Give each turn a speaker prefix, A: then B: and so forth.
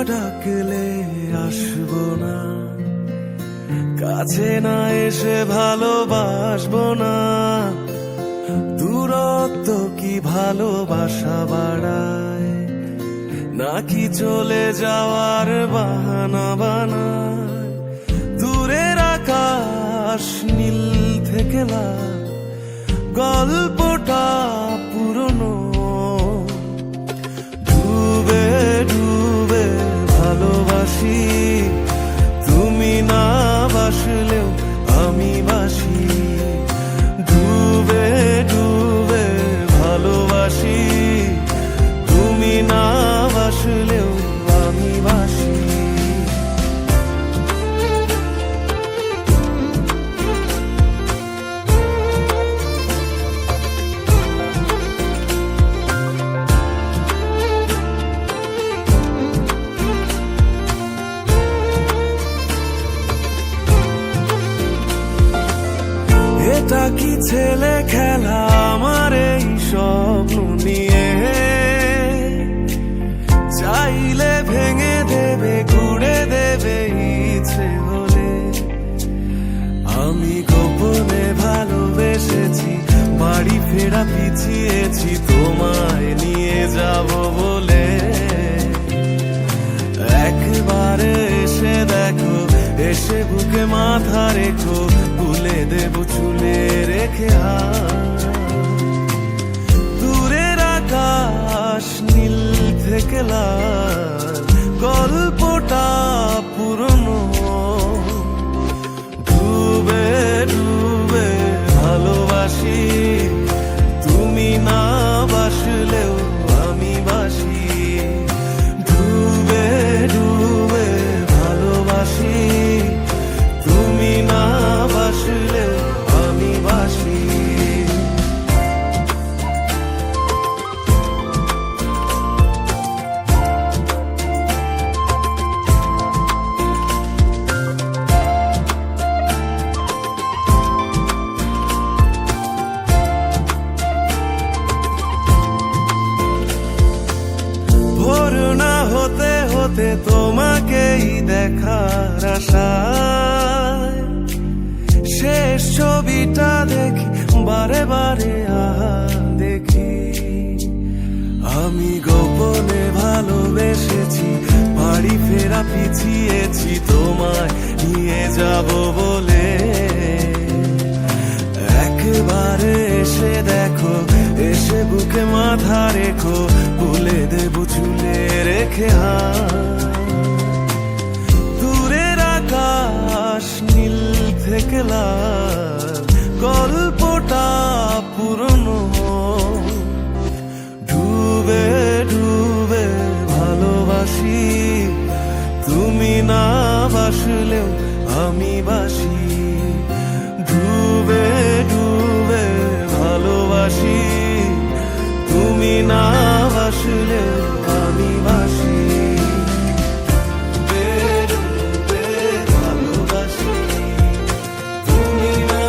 A: ডাকলে আসবো না, কাছে না এসে ভালোবাসবো না। দূরত্ব কি ভালোবাসা বাড়ায়, নাকি চলে যাওয়ার বাহানা বানায়? দূরের আকাশ নীল থেকে লাল, গল্পটা পুরনো। ডুবে ডুবে ভালোবাসি, তুমি না বাসলেও আমি বাসি। ডুবে ডুবে ভালোবাসি, তুমি না বাসলেও আমি বাসি। এটা কি ছেলে খেলা আমার এই স্বপ্ন নিয়ে? চাইলে ভেঙে দেবে, ঘুরে দেবে ইচ্ছে হলে। আমি গোপনে ভালোবেসেছি, বাড়ি ফেরা পিছিয়েছি তোমায় নিয়ে যাব বলে। একবারে এসে দেখো, এসে বুকে মাথা রেখো, তুলে দেব চুলে রেখে হাত। দূরের আকাশ নীল থেকে লাল, গল্পটা পুরনো। ডুবে ডুবে ভালোবাসি, তুমি না বাসলেও আমি বাসি। ডুবে ডুবে ভালোবাসি, তুমি না বাসলেও আমি বাসি। ভোর না হতে হতে তোমাকেই দেখার আশায়, শেষ ছবিটা দেখি বারে বারে দেখি। আমি গোপনে ভালোবেসেছি, বাড়ি ফেরা পিছিয়েছি তোমায় নিয়ে যাব বলে। একবারে এসে দেখো, এসে বুকে মাথা রেখো, তুলে দেব চুলে রেখে হাত। দূরের আকাশ নীল থেকে লাল, গল্পটা পুরনো। ডুবে ডুবে ভালোবাসি, তুমি না বাসলেও আমি বাসি। ডুবে ডুবে ভালোবাসি, তুমি না